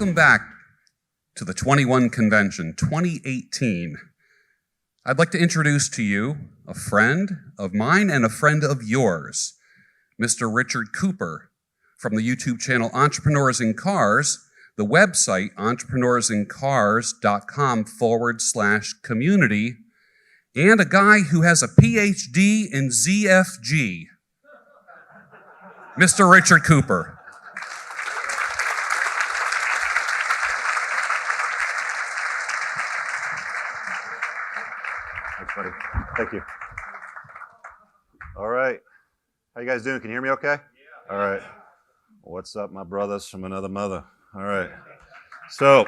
Welcome back to the 21 Convention 2018. I'd like to introduce to you a friend of mine and a friend of yours, Mr. Richard Cooper from the YouTube channel Entrepreneurs in Cars, the website entrepreneursincars.com/community, and a guy who has a PhD in ZFG, Mr. Richard Cooper. Thanks, buddy. Thank you. All right. How you guys doing? Can you hear me okay? Yeah. All right. What's up, my brothers from another mother? All right. So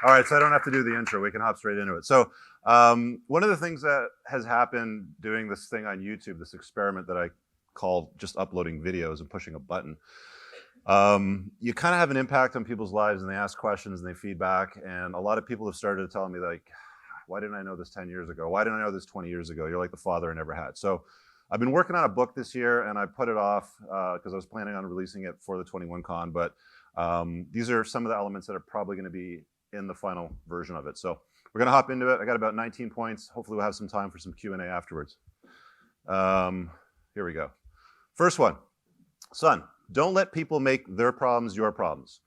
I don't have to do the intro. We can hop straight into it. So one of the things that has happened doing this thing on YouTube, this experiment that I call just uploading videos and pushing a button, you kind of have an impact on people's lives, and they ask questions and they feedback. And a lot of people have started to tell me, like, why didn't I know this 10 years ago? Why didn't I know this 20 years ago? You're like the father I never had. So I've been working on a book this year, and I put it off because I was planning on releasing it for the 21 Con. But these are some of the elements that are probably going to be in the final version of it. So we're going to hop into it. I got about 19 points. Hopefully we'll have some time for some Q&A afterwards. Here we go. First one. Son, don't let people make their problems your problems.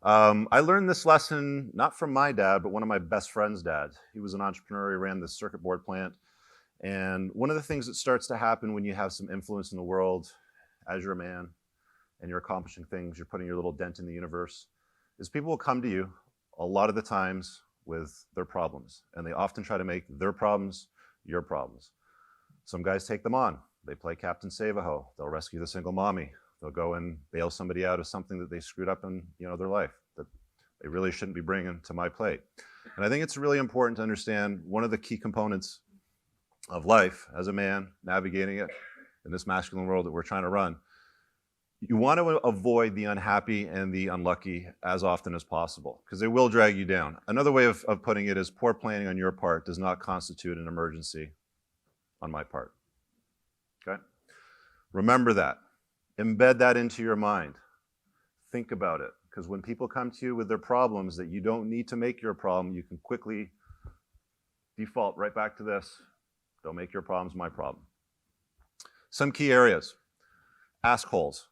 I learned this lesson not from my dad, but one of my best friend's dads. He was an entrepreneur. He ran this circuit board plant. And one of the things that starts to happen when you have some influence in the world, as you're a man and you're accomplishing things, you're putting your little dent in the universe, is people will come to you a lot of the times with their problems. And they often try to make their problems your problems. Some guys take them on. They play Captain Save-A-Ho. They'll rescue the single mommy. They'll go and bail somebody out of something that they screwed up in their life that they really shouldn't be bringing to my plate. And I think it's really important to understand one of the key components of life as a man navigating it in this masculine world that we're trying to run. You want to avoid the unhappy and the unlucky as often as possible because they will drag you down. Another way of putting it is poor planning on your part does not constitute an emergency on my part. Okay? Remember that. Embed that into your mind. Think about it. Because when people come to you with their problems that you don't need to make your problem, you can quickly default right back to this. Don't make your problems my problem. Some key areas. Assholes.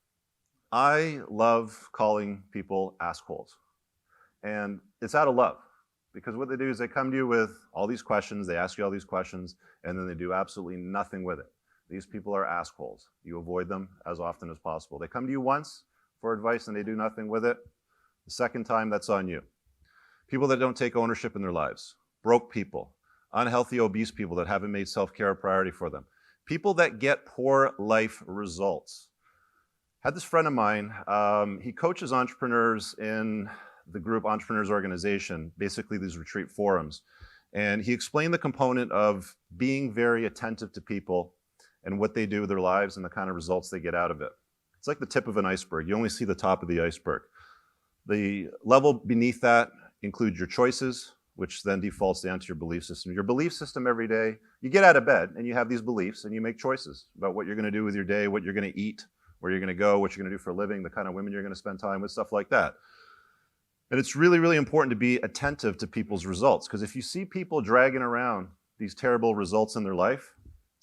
I love calling people assholes. And it's out of love. Because what they do is they come to you with all these questions, they ask you all these questions, and then they do absolutely nothing with it. These people are assholes. You avoid them as often as possible. They come to you once for advice and they do nothing with it. The second time, that's on you. People that don't take ownership in their lives. Broke people. Unhealthy, obese people that haven't made self-care a priority for them. People that get poor life results. Had this friend of mine, he coaches entrepreneurs in the group Entrepreneurs Organization, basically these retreat forums. And he explained the component of being very attentive to people and what they do with their lives and the kind of results they get out of it. It's like the tip of an iceberg. You only see the top of the iceberg. The level beneath that includes your choices, which then defaults down to your belief system. Your belief system every day, you get out of bed and you have these beliefs and you make choices about what you're going to do with your day, what you're going to eat, where you're going to go, what you're going to do for a living, the kind of women you're going to spend time with, stuff like that. And it's really, really important to be attentive to people's results, because if you see people dragging around these terrible results in their life,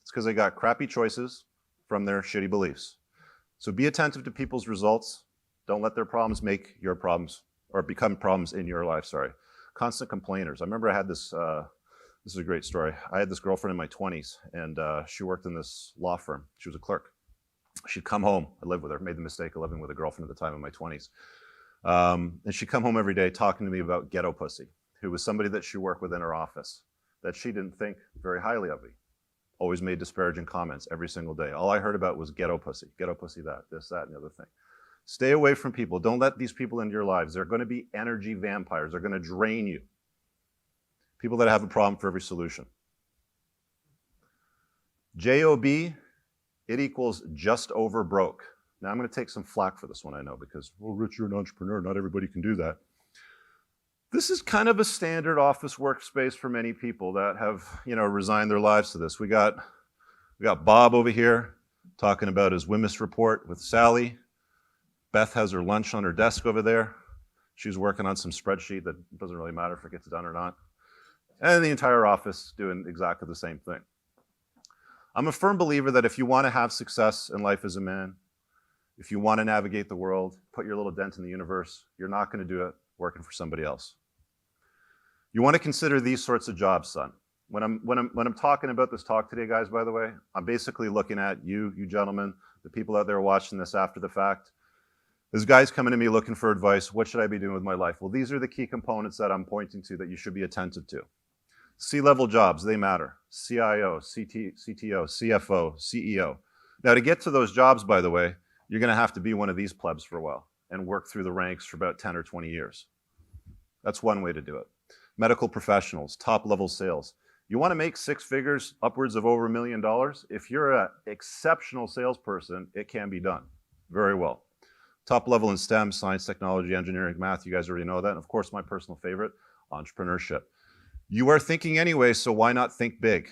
it's because they got crappy choices from their shitty beliefs. So be attentive to people's results. Don't let their problems make your problems or become problems in your life, sorry. Constant complainers. I remember I had this, this is a great story. I had this girlfriend in my 20s, and she worked in this law firm. She was a clerk. She'd come home. I lived with her, made the mistake of living with a girlfriend at the time in my 20s. And she'd come home every day talking to me about ghetto pussy, who was somebody that she worked with in her office, that she didn't think very highly of me. Always made disparaging comments every single day. All I heard about was ghetto pussy that, this, that, and the other thing. Stay away from people. Don't let these people into your lives. They're going to be energy vampires. They're going to drain you. People that have a problem for every solution. JOB, it equals just over broke. Now I'm going to take some flack for this one, I know, because, well, Rich, you're an entrepreneur. Not everybody can do that. This is kind of a standard office workspace for many people that have, resigned their lives to this. We got Bob over here talking about his Wimmis report with Sally. Beth has her lunch on her desk over there. She's working on some spreadsheet that doesn't really matter if it gets done or not. And the entire office doing exactly the same thing. I'm a firm believer that if you want to have success in life as a man, if you want to navigate the world, put your little dent in the universe, you're not going to do it working for somebody else. You want to consider these sorts of jobs, son. When I'm talking about this talk today, guys, by the way, I'm basically looking at you gentlemen, the people out there watching this after the fact. There's guys coming to me looking for advice. What should I be doing with my life? Well, these are the key components that I'm pointing to that you should be attentive to. C-level jobs, they matter. CIO, CTO, CFO, CEO. Now, to get to those jobs, by the way, you're going to have to be one of these plebs for a while and work through the ranks for about 10 or 20 years. That's one way to do it. Medical professionals, top-level sales. You want to make six figures, upwards of over $1 million? If you're an exceptional salesperson, it can be done very well. Top level in STEM, science, technology, engineering, math, you guys already know that. And of course, my personal favorite, entrepreneurship. You are thinking anyway, so why not think big?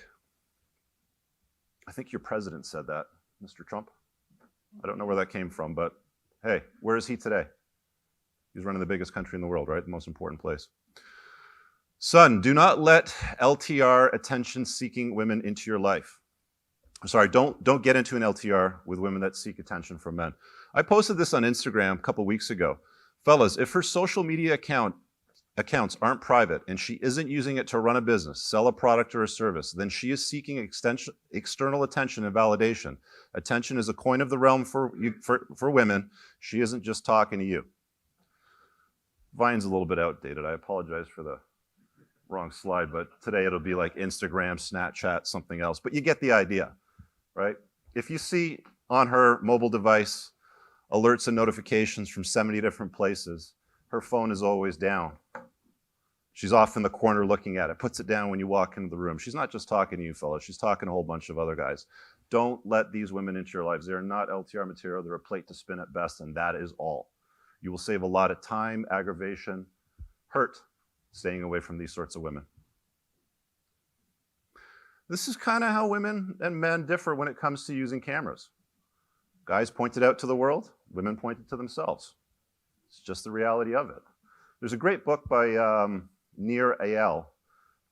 I think your president said that, Mr. Trump. I don't know where that came from, but hey, where is he today? He's running the biggest country in the world, right? The most important place. Son, do not let LTR attention-seeking women into your life. Sorry, don't get into an LTR with women that seek attention from men. I posted this on Instagram a couple weeks ago. Fellas, if her social media accounts aren't private and she isn't using it to run a business, sell a product or a service, then she is seeking external attention and validation. Attention is a coin of the realm for women. She isn't just talking to you. Vine's a little bit outdated. I apologize for the wrong slide, but today it'll be like Instagram, Snapchat, something else. But you get the idea, right? If you see on her mobile device alerts and notifications from 70 different places, her phone is always down. She's off in the corner looking at it, puts it down when you walk into the room. She's not just talking to you, fellas. She's talking to a whole bunch of other guys. Don't let these women into your lives. They are not LTR material. They're a plate to spin at best, and that is all. You will save a lot of time, aggravation, hurt, staying away from these sorts of women. This is kind of how women and men differ when it comes to using cameras. Guys point it out to the world, women point it to themselves. It's just the reality of it. There's a great book by Nir Eyal.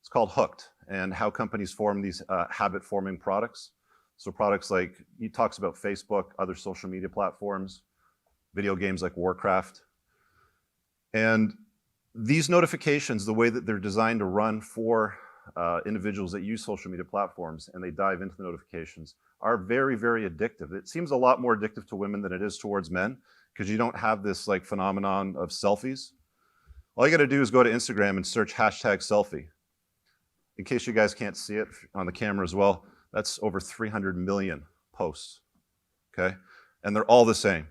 It's called Hooked, and how companies form these habit-forming products. So products like, he talks about Facebook, other social media platforms, video games like Warcraft. And these notifications, the way that they're designed to run for individuals that use social media platforms and they dive into the notifications, are very, very addictive. It seems a lot more addictive to women than it is towards men, because you don't have this like phenomenon of selfies. All you got to do is go to Instagram and search #selfie. In case you guys can't see it on the camera as well, that's over 300 million posts, okay? And they're all the same.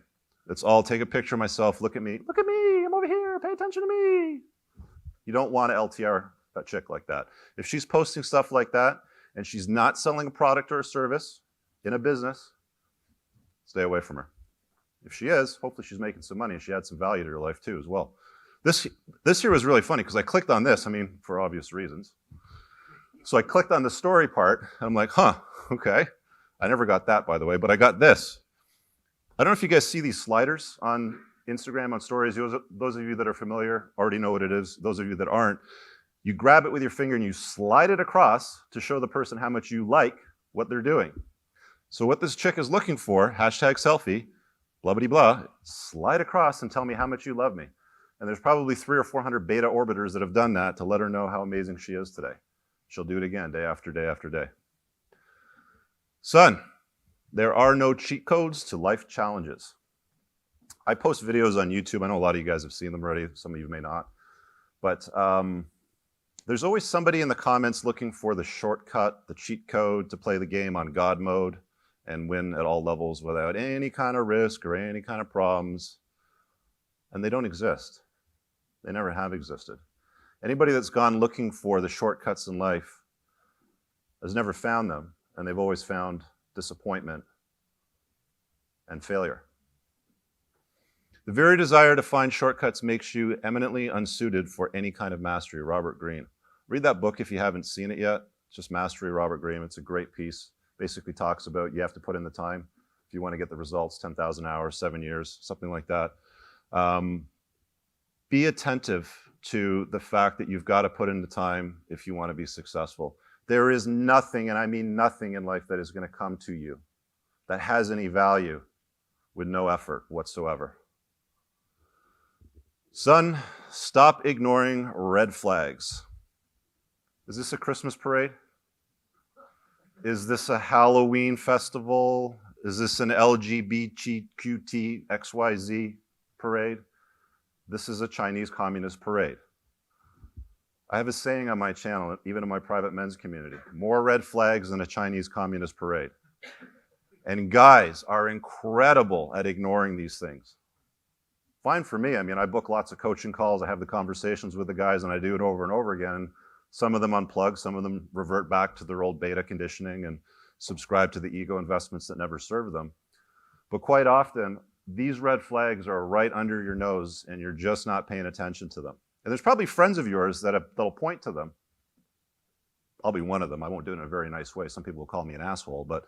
It's all, take a picture of myself, look at me, I'm over here, pay attention to me. You don't want to LTR a chick like that. If she's posting stuff like that and she's not selling a product or a service in a business, stay away from her. If she is, hopefully she's making some money and she adds some value to your life too as well. This here was really funny because I clicked on this, for obvious reasons. So I clicked on the story part and I'm like, huh, okay. I never got that, by the way, but I got this. I don't know if you guys see these sliders on Instagram on stories. Those of you that are familiar already know what it is. Those of you that aren't, you grab it with your finger and you slide it across to show the person how much you like what they're doing. So what this chick is looking for, #selfie, blah, blah, blah, slide across and tell me how much you love me. And there's probably 300 or 400 beta orbiters that have done that to let her know how amazing she is today. She'll do it again, day after day after day. Son, there are no cheat codes to life challenges. I post videos on YouTube. I know a lot of you guys have seen them already. Some of you may not. But there's always somebody in the comments looking for the shortcut, the cheat code to play the game on God mode and win at all levels without any kind of risk or any kind of problems. And they don't exist. They never have existed. Anybody that's gone looking for the shortcuts in life has never found them, and they've always found disappointment and failure. The very desire to find shortcuts makes you eminently unsuited for any kind of mastery. Robert Greene. Read that book if you haven't seen it yet. It's just Mastery, Robert Greene. It's a great piece. Basically talks about you have to put in the time. if you want to get the results, 10,000 hours, 7 years, something like that. Be attentive to the fact that you've got to put in the time if you want to be successful. There is nothing, and I mean nothing in life, that is going to come to you that has any value with no effort whatsoever. Son, stop ignoring red flags. Is this a Christmas parade? Is this a Halloween festival? Is this an LGBTQT XYZ parade? This is a Chinese Communist parade. I have a saying on my channel, even in my private men's community, more red flags than a Chinese Communist parade. And guys are incredible at ignoring these things. Fine for me. I mean, I book lots of coaching calls. I have the conversations with the guys, and I do it over and over again. Some of them unplug. Some of them revert back to their old beta conditioning and subscribe to the ego investments that never serve them. But quite often, these red flags are right under your nose, and you're just not paying attention to them. And there's probably friends of yours that'll point to them. I'll be one of them. I won't do it in a very nice way. Some people will call me an asshole, but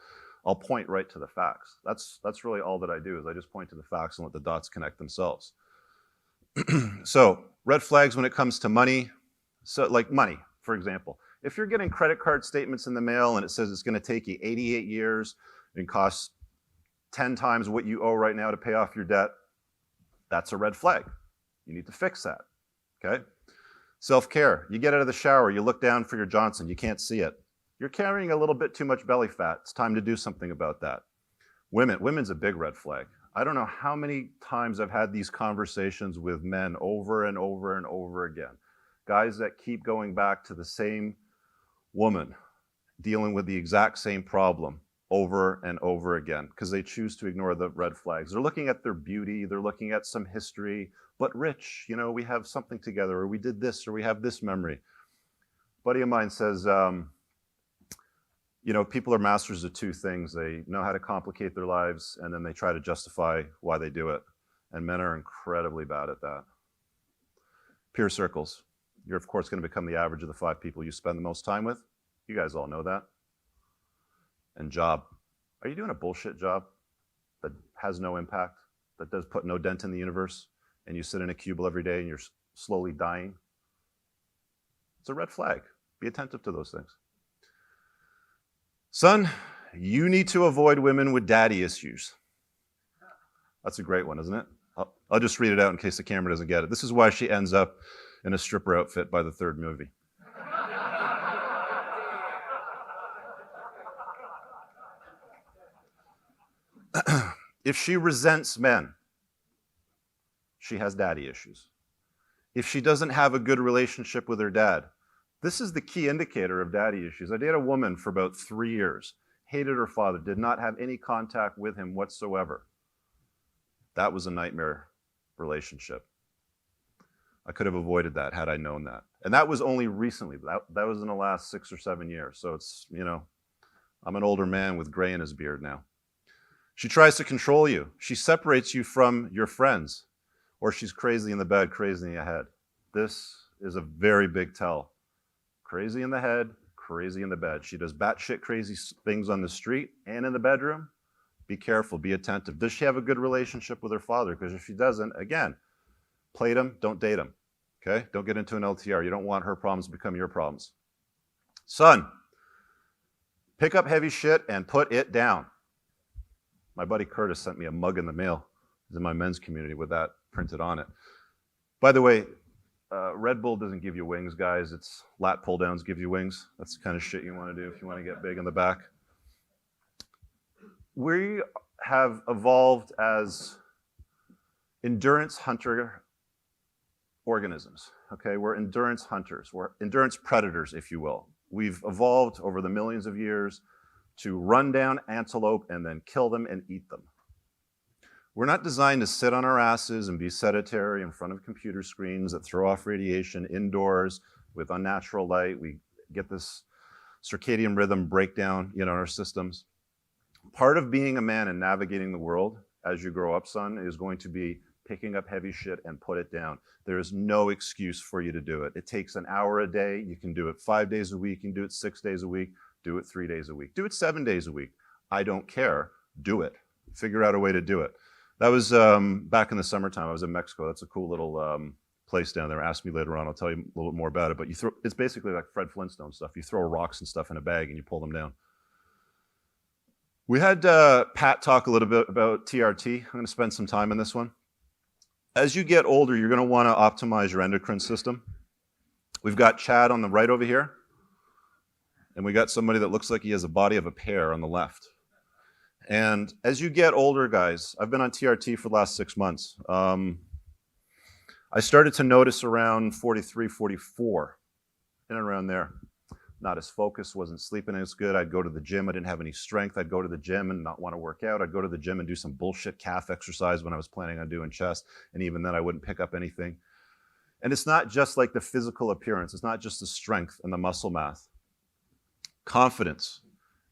I'll point right to the facts. That's really all that I do, is I just point to the facts and let the dots connect themselves. So red flags when it comes to money. So like money, for example. If you're getting credit card statements in the mail and it says it's going to take you 88 years and costs 10 times what you owe right now to pay off your debt, that's a red flag. You need to fix that, okay? Self-care. You get out of the shower, you look down for your Johnson, you can't see it. You're carrying a little bit too much belly fat. It's time to do something about that. Women's a big red flag. I don't know how many times I've had these conversations with men over and over and over again. Guys that keep going back to the same woman, dealing with the exact same problem over and over again, because they choose to ignore the red flags. They're looking at their beauty, they're looking at some history, but Rich, you know, we have something together, or we did this, or we have this memory. A buddy of mine says, you know, people are masters of two things. They know how to complicate their lives, and then they try to justify why they do it. And men are incredibly bad at that. Peer circles. You're, of course, going to become the average of the 5 people you spend the most time with. You guys all know that. And job. Are you doing a bullshit job that has no impact, that does put no dent in the universe, and you sit in a cubicle every day and you're slowly dying? It's a red flag. Be attentive to those things. Son, you need to avoid women with daddy issues. That's a great one, isn't it? I'll just read it out in case the camera doesn't get it. This is why she ends up in a stripper outfit by the 3rd movie. If she resents men, she has daddy issues. If she doesn't have a good relationship with her dad, this is the key indicator of daddy issues. I dated a woman for about 3 years, hated her father, did not have any contact with him whatsoever. That was a nightmare relationship. I could have avoided that had I known that. And that was only recently. That was in the last 6 or 7 years. So it's, you know, I'm an older man with gray in his beard now. She tries to control you. She separates you from your friends. Or she's crazy in the bed, crazy in the head. This is a very big tell. Crazy in the head, crazy in the bed. She does batshit crazy things on the street and in the bedroom. Be careful, be attentive. Does she have a good relationship with her father? Because if she doesn't, again, plate him, don't date him. Okay? Don't get into an LTR. You don't want her problems to become your problems. Son, pick up heavy shit and put it down. My buddy Curtis sent me a mug in the mail. He's in my men's community with that printed on it. By the way, Red Bull doesn't give you wings, guys. It's lat pull downs give you wings. That's the kind of shit you want to do if you want to get big in the back. We have evolved as endurance hunter organisms. Okay, we're endurance hunters. We're endurance predators, if you will. We've evolved over the millions of years to run down antelope and then kill them and eat them. We're not designed to sit on our asses and be sedentary in front of computer screens that throw off radiation indoors with unnatural light. We get this circadian rhythm breakdown, in our systems. Part of being a man and navigating the world as you grow up, son, is going to be picking up heavy shit and put it down. There is no excuse for you to do it. It takes an hour a day. You can do it 5 days a week. You can do it 6 days a week. Do it 3 days a week. Do it 7 days a week. I don't care. Do it. Figure out a way to do it. That was back in the summertime. I was in Mexico. That's a cool little place down there. Ask me later on. I'll tell you a little bit more about it. But it's basically like Fred Flintstone stuff. You throw rocks and stuff in a bag and you pull them down. We had Pat talk a little bit about TRT. I'm going to spend some time on this one. As you get older, you're going to want to optimize your endocrine system. We've got Chad on the right over here. And we got somebody that looks like he has a body of a pear on the left. And as you get older, guys, I've been on TRT for the last 6 months. I started to notice around 43, 44, in and around there. Not as focused, wasn't sleeping as good. I'd go to the gym. I didn't have any strength. I'd go to the gym and not want to work out. I'd go to the gym and do some bullshit calf exercise when I was planning on doing chest. And even then, I wouldn't pick up anything. And it's not just like the physical appearance. It's not just the strength and the muscle mass. Confidence.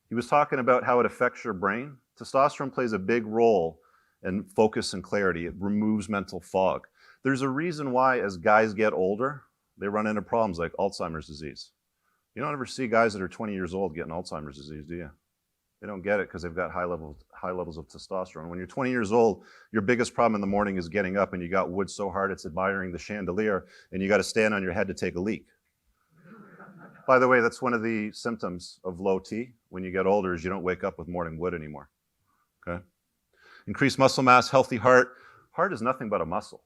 He was talking about how it affects your brain. Testosterone plays a big role in focus and clarity. It removes mental fog. There's a reason why as guys get older, they run into problems like Alzheimer's disease. You don't ever see guys that are 20 years old getting Alzheimer's disease, do you? They don't get it because they've got high levels of testosterone. When you're 20 years old, your biggest problem in the morning is getting up and you got wood so hard it's admiring the chandelier and you got to stand on your head to take a leak. By the way, that's one of the symptoms of low T when you get older is you don't wake up with morning wood anymore. Okay? Increased muscle mass, healthy heart. Heart is nothing but a muscle.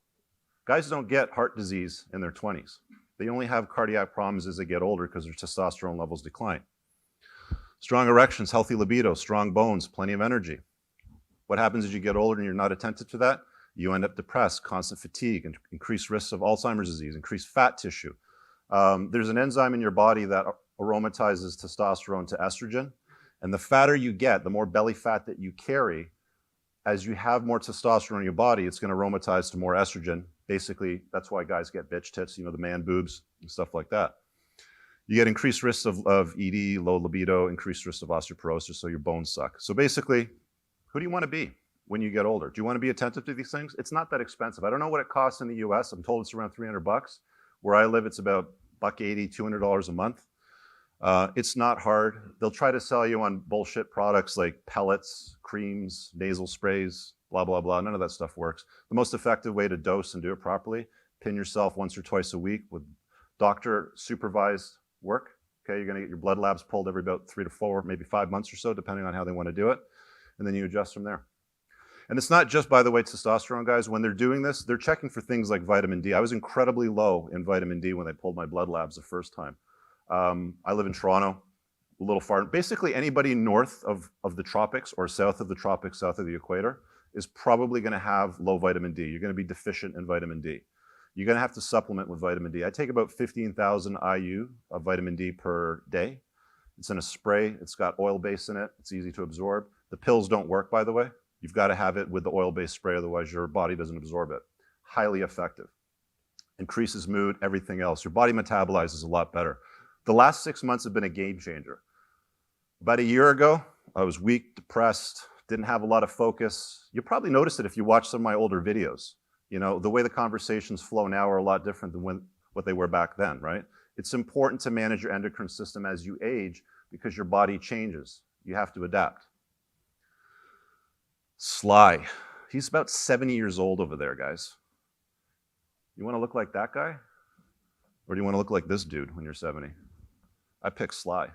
Guys don't get heart disease in their 20s. They only have cardiac problems as they get older because their testosterone levels decline. Strong erections, healthy libido, strong bones, plenty of energy. What happens as you get older and you're not attentive to that? You end up depressed, constant fatigue, and increased risks of Alzheimer's disease, increased fat tissue. There's an enzyme in your body that aromatizes testosterone to estrogen. And the fatter you get, the more belly fat that you carry, as you have more testosterone in your body, it's going to aromatize to more estrogen. Basically, that's why guys get bitch tits, the man boobs and stuff like that. You get increased risks of ED, low libido, increased risk of osteoporosis, so your bones suck. So basically, who do you want to be when you get older? Do you want to be attentive to these things? It's not that expensive. I don't know what it costs in the US. I'm told it's around $300. Where I live, it's about $180, $200 a month. It's not hard. They'll try to sell you on bullshit products like pellets, creams, nasal sprays, blah, blah, blah. None of that stuff works. The most effective way to dose and do it properly, pin yourself once or twice a week with doctor supervised work. Okay, you're gonna get your blood labs pulled every about 3 to 4, maybe 5 months or so, depending on how they want to do it. And then you adjust from there. And it's not just, by the way, testosterone, guys. When they're doing this, they're checking for things like vitamin D. I was incredibly low in vitamin D when they pulled my blood labs the first time. I live in Toronto, a little far. Basically, anybody north of the tropics or south of the tropics, south of the equator, is probably going to have low vitamin D. You're going to be deficient in vitamin D. You're going to have to supplement with vitamin D. I take about 15,000 IU of vitamin D per day. It's in a spray. It's got oil base in it. It's easy to absorb. The pills don't work, by the way. You've got to have it with the oil-based spray, otherwise your body doesn't absorb it. Highly effective. Increases mood, everything else. Your body metabolizes a lot better. The last 6 months have been a game changer. About a year ago, I was weak, depressed, didn't have a lot of focus. You probably noticed it if you watch some of my older videos. The way the conversations flow now are a lot different than what they were back then, right? It's important to manage your endocrine system as you age because your body changes. You have to adapt. Sly. He's about 70 years old over there, guys. You want to look like that guy? Or do you want to look like this dude when you're 70? I pick Sly.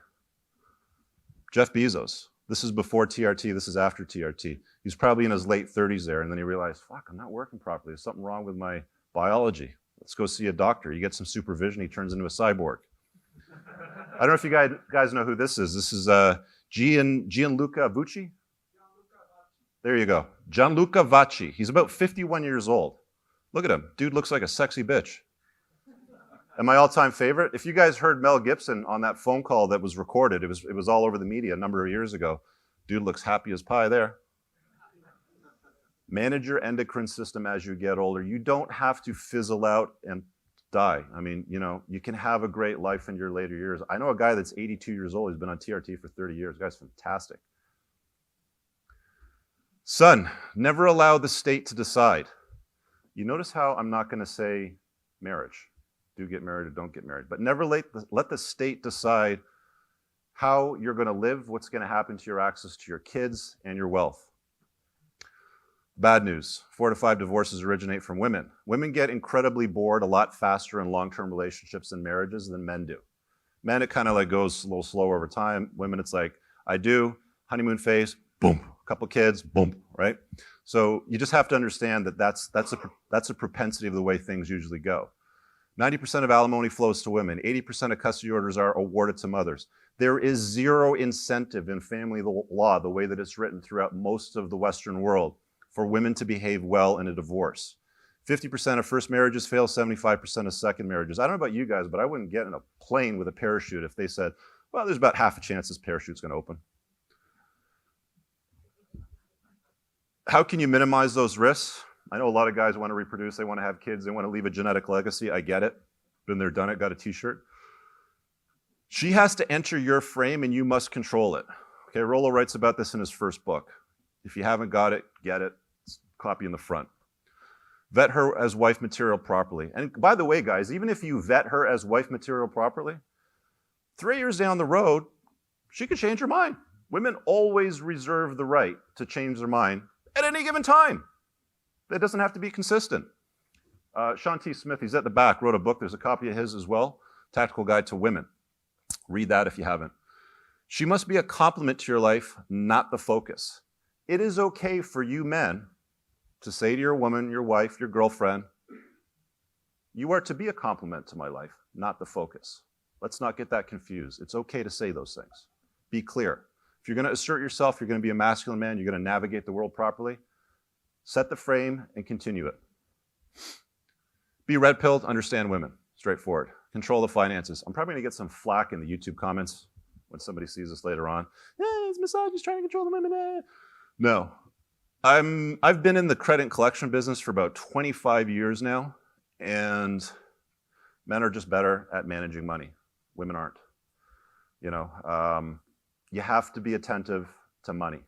Jeff Bezos. This is before TRT. This is after TRT. He's probably in his late 30s there, and then he realized, fuck, I'm not working properly. There's something wrong with my biology. Let's go see a doctor. You get some supervision. He turns into a cyborg. I don't know if you guys know who this is. This is Gianluca Vucci. There you go. Gianluca Vacci. He's about 51 years old. Look at him. Dude looks like a sexy bitch. And my all-time favorite, if you guys heard Mel Gibson on that phone call that was recorded, it was all over the media a number of years ago. Dude looks happy as pie there. Manage your endocrine system as you get older. You don't have to fizzle out and die. I mean, you can have a great life in your later years. I know a guy that's 82 years old. He's been on TRT for 30 years. The guy's fantastic. Son, never allow the state to decide. You notice how I'm not going to say marriage. Do get married or don't get married. But never let the state decide how you're going to live, what's going to happen to your access to your kids and your wealth. Bad news, 4 to 5 divorces originate from women. Women get incredibly bored a lot faster in long-term relationships and marriages than men do. Men, it kind of like goes a little slower over time. Women, it's like, I do, honeymoon phase, boom, a couple kids, boom, right? So you just have to understand that that's a propensity of the way things usually go. 90% of alimony flows to women. 80% of custody orders are awarded to mothers. There is zero incentive in family law, the way that it's written throughout most of the Western world, for women to behave well in a divorce. 50% of first marriages fail, 75% of second marriages. I don't know about you guys, but I wouldn't get in a plane with a parachute if they said, well, there's about half a chance this parachute's gonna open. How can you minimize those risks? I know a lot of guys want to reproduce, they want to have kids, they want to leave a genetic legacy. I get it. Been there, done it, got a t-shirt. She has to enter your frame and you must control it. Okay, Rollo writes about this in his first book. If you haven't got it, get it. It's copy in the front. Vet her as wife material properly. And by the way, guys, even if you vet her as wife material properly, 3 years down the road, she could change her mind. Women always reserve the right to change their mind at any given time. That doesn't have to be consistent. Sean T. Smith, he's at the back, wrote a book. There's a copy of his as well, Tactical Guide to Women. Read that if you haven't. She must be a complement to your life, not the focus. It is okay for you men to say to your woman, your wife, your girlfriend, you are to be a complement to my life, not the focus. Let's not get that confused. It's okay to say those things. Be clear. If you're going to assert yourself, you're going to be a masculine man, you're going to navigate the world properly, set the frame and continue it. Be red-pilled, understand women. Straightforward. Control the finances. I'm probably going to get some flack in the YouTube comments when somebody sees this later on. It's misogynist trying to control the women. No. I've been in the credit and collection business for about 25 years now, and men are just better at managing money. Women aren't. You have to be attentive to money.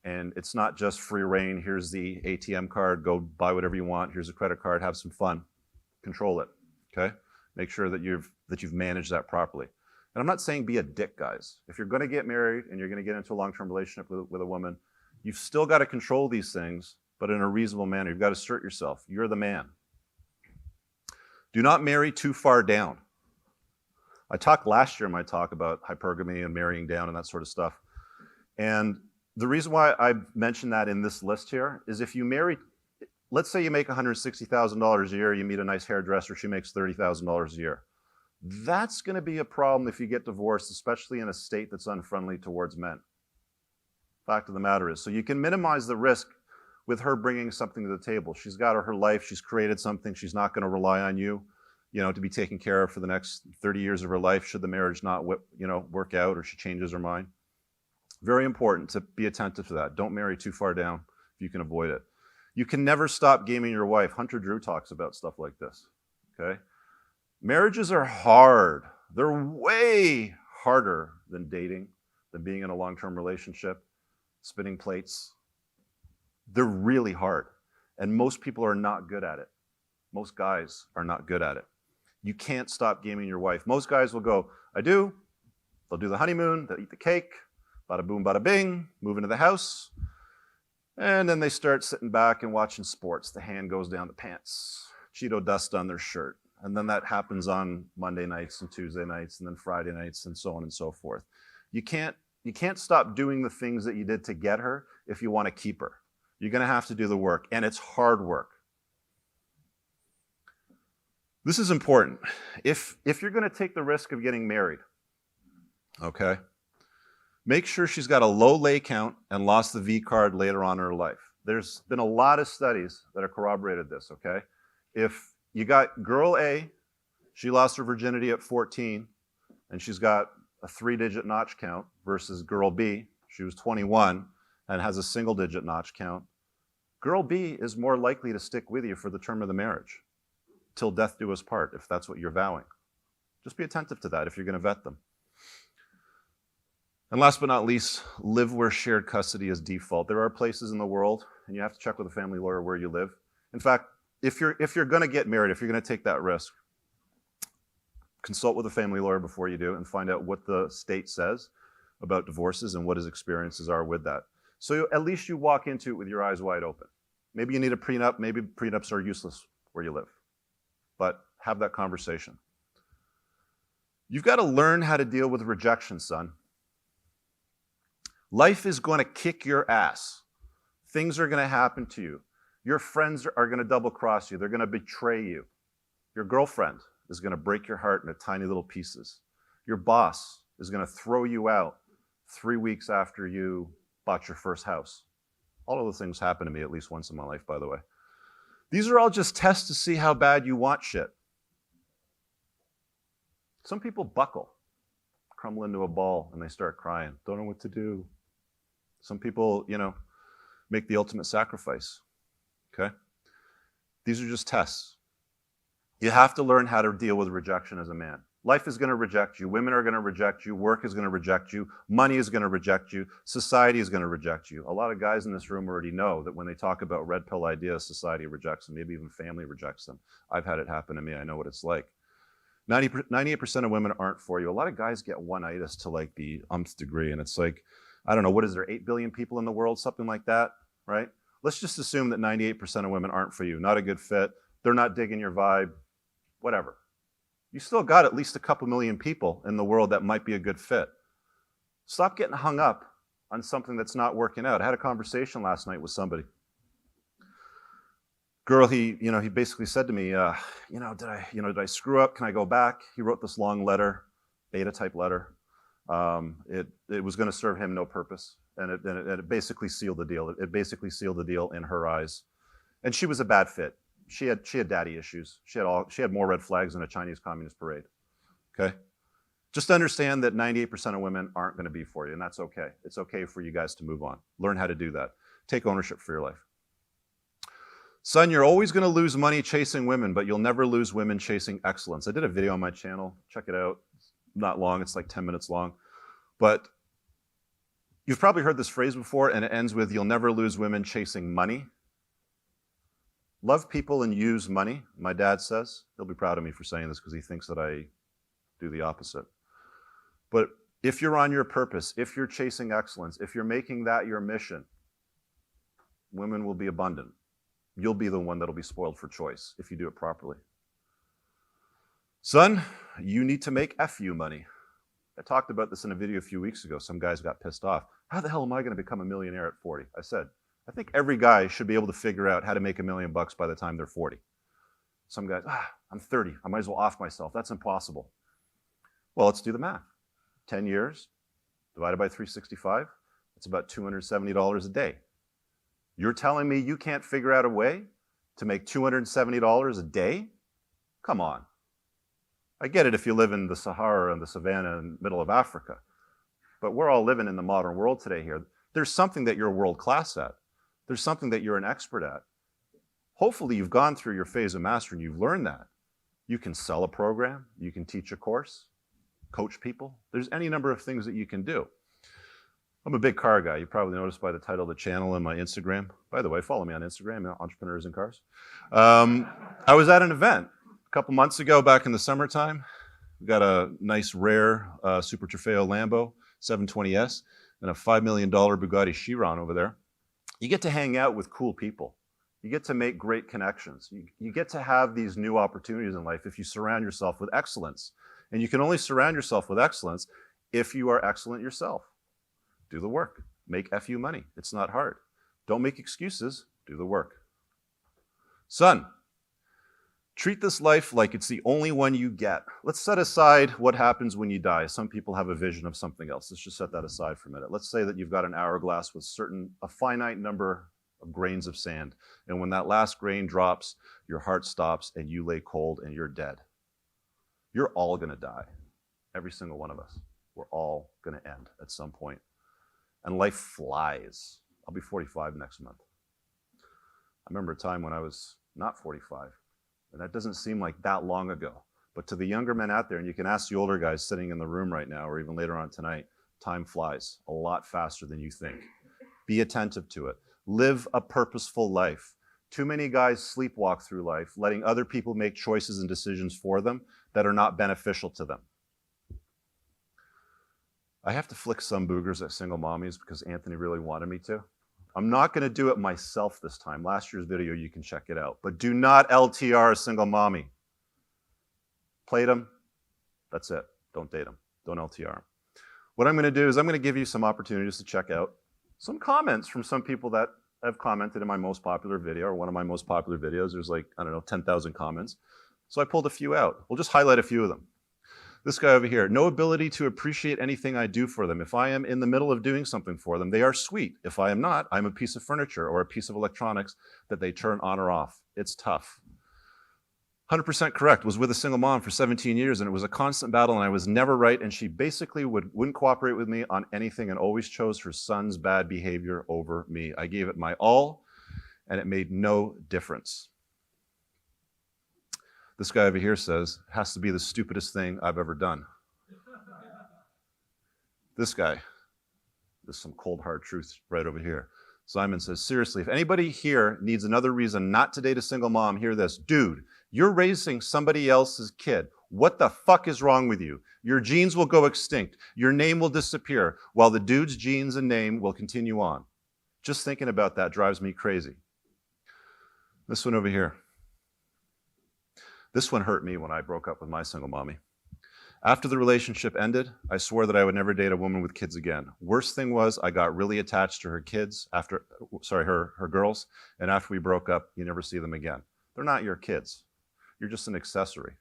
And it's not just free reign. Here's the ATM card. Go buy whatever you want. Here's a credit card. Have some fun. Control it. Okay? Make sure that you've managed that properly. And I'm not saying be a dick, guys. If you're going to get married and you're going to get into a long-term relationship with a woman, you've still got to control these things, but in a reasonable manner. You've got to assert yourself. You're the man. Do not marry too far down. I talked last year in my talk about hypergamy and marrying down and that sort of stuff. And the reason why I mentioned that in this list here is if you marry, let's say you make $160,000 a year, you meet a nice hairdresser, she makes $30,000 a year. That's going to be a problem if you get divorced, especially in a state that's unfriendly towards men. Fact of the matter is, so you can minimize the risk with her bringing something to the table. She's got her life, she's created something, she's not going to rely on you, to be taken care of for the next 30 years of her life should the marriage not work out or she changes her mind. Very important to be attentive to that. Don't marry too far down if you can avoid it. You can never stop gaming your wife. Hunter Drew talks about stuff like this, okay? Marriages are hard. They're way harder than dating, than being in a long-term relationship, spinning plates. They're really hard, and most people are not good at it. Most guys are not good at it. You can't stop gaming your wife. Most guys will go, I do. They'll do the honeymoon, they'll eat the cake, bada boom, bada bing, move into the house, and then they start sitting back and watching sports. The hand goes down the pants, Cheeto dust on their shirt. And then that happens on Monday nights and Tuesday nights and then Friday nights and so on and so forth. You can't stop doing the things that you did to get her if you want to keep her. You're going to have to do the work, and it's hard work. This is important. If you're going to take the risk of getting married, okay, make sure she's got a low lay count and lost the V card later on in her life. There's been a lot of studies that have corroborated this, okay? If you got girl A, she lost her virginity at 14, and she's got a 3-digit notch count, versus girl B, she was 21 and has a single-digit notch count. Girl B is more likely to stick with you for the term of the marriage, till death do us part, if that's what you're vowing. Just be attentive to that if you're going to vet them. And last but not least, live where shared custody is default. There are places in the world, and you have to check with a family lawyer where you live. In fact, if you're going to get married, if you're going to take that risk, consult with a family lawyer before you do and find out what the state says about divorces and what his experiences are with that. So at least you walk into it with your eyes wide open. Maybe you need a prenup. Maybe prenups are useless where you live. But have that conversation. You've got to learn how to deal with rejection, son. Life is going to kick your ass. Things are going to happen to you. Your friends are going to double cross you. They're going to betray you. Your girlfriend is going to break your heart into tiny little pieces. Your boss is going to throw you out 3 weeks after you bought your first house. All of those things happen to me at least once in my life, by the way. These are all just tests to see how bad you want shit. Some people buckle, crumble into a ball, and they start crying. Don't know what to do. Some people, make the ultimate sacrifice. Okay? These are just tests. You have to learn how to deal with rejection as a man. Life is going to reject you. Women are going to reject you. Work is going to reject you. Money is going to reject you. Society is going to reject you. A lot of guys in this room already know that when they talk about red pill ideas, society rejects them. Maybe even family rejects them. I've had it happen to me. I know what it's like. 98% of women aren't for you. A lot of guys get one-itis to like the umpth degree, and it's like, I don't know, what is there, 8 billion people in the world, something like that, right? Let's just assume that 98% of women aren't for you. Not a good fit. They're not digging your vibe, whatever. You still got at least a couple million people in the world that might be a good fit. Stop getting hung up on something that's not working out. I had a conversation last night with somebody. Girl, he basically said to me, did I screw up? Can I go back? He wrote this long letter, beta type letter. It was going to serve him no purpose, and it basically sealed the deal. It basically sealed the deal in her eyes, and she was a bad fit. She had daddy issues. She had more red flags than a Chinese Communist parade. Okay, just understand that 98% of women aren't going to be for you, and that's okay. It's okay for you guys to move on. Learn how to do that. Take ownership for your life. Son, you're always going to lose money chasing women, but you'll never lose women chasing excellence. I did a video on my channel. Check it out. It's not long. It's like 10 minutes long. But you've probably heard this phrase before, and it ends with, you'll never lose women chasing money. Love people and use money, my dad says. He'll be proud of me for saying this because he thinks that I do the opposite. But if you're on your purpose, if you're chasing excellence, if you're making that your mission, women will be abundant. You'll be the one that'll be spoiled for choice if you do it properly. Son, you need to make FU money. I talked about this in a video a few weeks ago. Some guys got pissed off. How the hell am I going to become a millionaire at 40? I said, I think every guy should be able to figure out how to make $1 million by the time they're 40. Some guys, I'm 30. I might as well off myself. That's impossible. Well, let's do the math. 10 years divided by 365, it's about $270 a day. You're telling me you can't figure out a way to make $270 a day? Come on. I get it if you live in the Sahara and the savannah in the middle of Africa. But we're all living in the modern world today here. There's something that you're world class at. There's something that you're an expert at. Hopefully you've gone through your phase of mastering, you've learned that. You can sell a program, you can teach a course, coach people. There's any number of things that you can do. I'm a big car guy. You probably noticed by the title of the channel and my Instagram. By the way, follow me on Instagram, Entrepreneurs in Cars. I was at an event a couple months ago back in the summertime. We got a nice rare Super Trofeo Lambo 720S and a $5 million Bugatti Chiron over there. You get to hang out with cool people. You get to make great connections. You get to have these new opportunities in life if you surround yourself with excellence. And you can only surround yourself with excellence if you are excellent yourself. Do the work. Make FU money. It's not hard. Don't make excuses. Do the work. Son, treat this life like it's the only one you get. Let's set aside what happens when you die. Some people have a vision of something else. Let's just set that aside for a minute. Let's say that you've got an hourglass with a finite number of grains of sand. And when that last grain drops, your heart stops and you lay cold and you're dead. You're all going to die. Every single one of us. We're all going to end at some point. And life flies. I'll be 45 next month. I remember a time when I was not 45. And that doesn't seem like that long ago. But to the younger men out there, and you can ask the older guys sitting in the room right now or even later on tonight, time flies a lot faster than you think. Be attentive to it. Live a purposeful life. Too many guys sleepwalk through life, letting other people make choices and decisions for them that are not beneficial to them. I have to flick some boogers at single mommies because Anthony really wanted me to. I'm not going to do it myself this time. Last year's video, you can check it out. But do not LTR a single mommy. Played them. That's it. Don't date them. Don't LTR them. What I'm going to do is I'm going to give you some opportunities to check out some comments from some people that have commented in my most popular video, or one of my most popular videos. There's like, I don't know, 10,000 comments. So I pulled a few out. We'll just highlight a few of them. This guy over here, no ability to appreciate anything I do for them. If I am in the middle of doing something for them, they are sweet. If I am not, I'm a piece of furniture or a piece of electronics that they turn on or off. It's tough. 100% correct. Was with a single mom for 17 years, and it was a constant battle, and I was never right, and she basically wouldn't cooperate with me on anything and always chose her son's bad behavior over me. I gave it my all, and it made no difference. This guy over here says, has to be the stupidest thing I've ever done. This guy, there's some cold hard truth right over here. Simon says, seriously, if anybody here needs another reason not to date a single mom, hear this. Dude, you're raising somebody else's kid. What the fuck is wrong with you? Your genes will go extinct. Your name will disappear, while the dude's genes and name will continue on. Just thinking about that drives me crazy. This one over here. This one hurt me when I broke up with my single mommy. After the relationship ended, I swore that I would never date a woman with kids again. Worst thing was I got really attached to her kids her girls, and after we broke up, you never see them again. They're not your kids. You're just an accessory.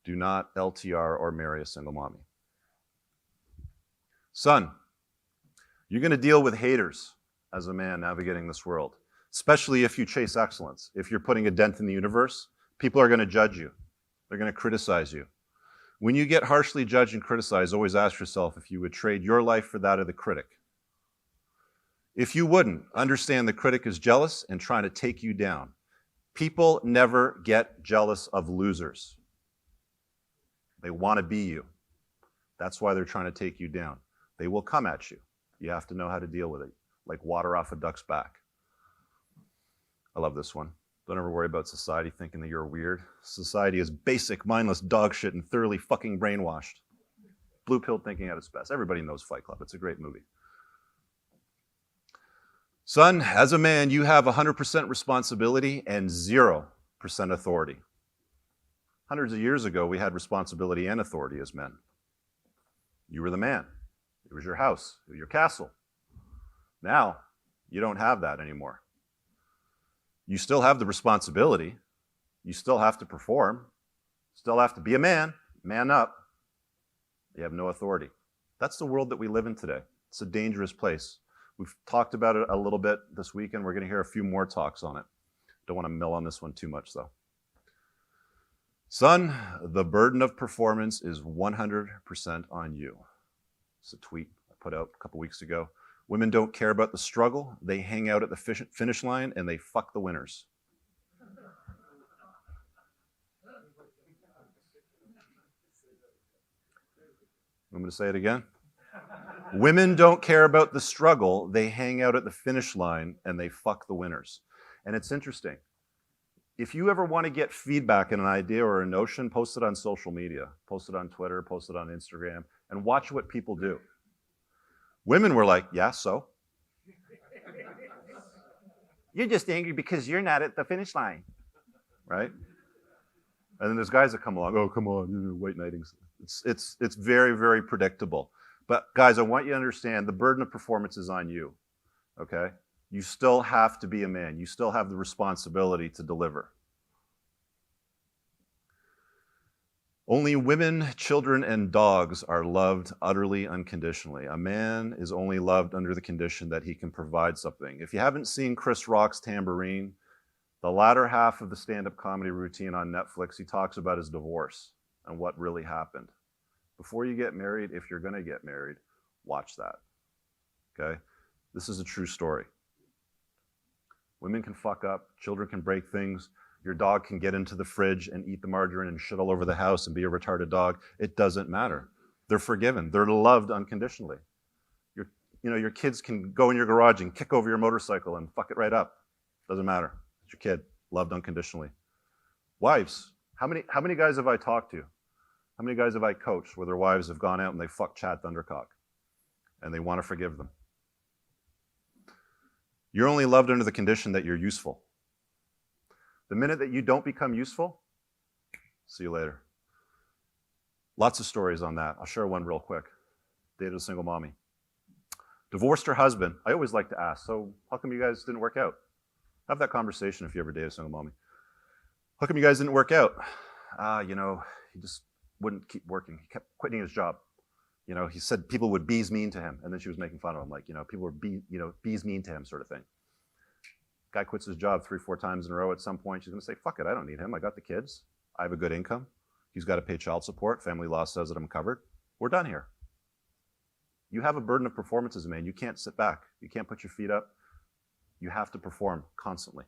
Do not LTR or marry a single mommy. Son, you're going to deal with haters as a man navigating this world, especially if you chase excellence. If you're putting a dent in the universe, people are going to judge you. They're going to criticize you. When you get harshly judged and criticized, always ask yourself if you would trade your life for that of the critic. If you wouldn't, understand the critic is jealous and trying to take you down. People never get jealous of losers. They want to be you. That's why they're trying to take you down. They will come at you. You have to know how to deal with it, like water off a duck's back. I love this one. Don't ever worry about society thinking that you're weird. Society is basic, mindless dog shit and thoroughly fucking brainwashed. Blue pill thinking at its best. Everybody knows Fight Club. It's a great movie. Son, as a man, you have 100% responsibility and 0% authority. Hundreds of years ago, we had responsibility and authority as men. You were the man. It was your house, it was your castle. Now, you don't have that anymore. You still have the responsibility. You still have to perform. Still have to be a man, man up. You have no authority. That's the world that we live in today. It's a dangerous place. We've talked about it a little bit this weekend. We're going to hear a few more talks on it. Don't want to mill on this one too much, though. Son, the burden of performance is 100% on you. It's a tweet I put out a couple weeks ago. Women don't care about the struggle. They hang out at the finish line and they fuck the winners. Want me to say it again? Women don't care about the struggle. They hang out at the finish line and they fuck the winners. And it's interesting. If you ever want to get feedback on an idea or a notion, post it on social media. Post it on Twitter, post it on Instagram, and watch what people do. Women were like, yeah, so? You're just angry because you're not at the finish line, right? And then there's guys that come along, oh, come on, white knighting. It's very, very predictable. But guys, I want you to understand the burden of performance is on you, okay? You still have to be a man. You still have the responsibility to deliver. Only women, children, and dogs are loved utterly unconditionally. A man is only loved under the condition that he can provide something. If you haven't seen Chris Rock's Tambourine, the latter half of the stand-up comedy routine on Netflix, he talks about his divorce and what really happened. Before you get married, if you're going to get married, watch that, okay? This is a true story. Women can fuck up, children can break things, your dog can get into the fridge and eat the margarine and shit all over the house and be a retarded dog. It doesn't matter. They're forgiven. They're loved unconditionally. Your kids can go in your garage and kick over your motorcycle and fuck it right up. Doesn't matter. It's your kid, loved unconditionally. Wives, how many guys have I talked to? How many guys have I coached where their wives have gone out and they fucked Chad Thundercock and they want to forgive them? You're only loved under the condition that you're useful. The minute that you don't become useful, see you later. Lots of stories on that. I'll share one real quick. Dated a single mommy. Divorced her husband. I always like to ask, so how come you guys didn't work out? Have that conversation if you ever date a single mommy. How come you guys didn't work out? He just wouldn't keep working. He kept quitting his job. He said people would bees mean to him, and then she was making fun of him, like, people were bees mean to him sort of thing. Guy quits his job 3-4 times in a row. At some point, she's gonna say, fuck it, I don't need him. I got the kids. I have a good income. He's got to pay child support. Family law says that I'm covered. We're done here. You have a burden of performance as a man. You can't sit back. You can't put your feet up. You have to perform constantly.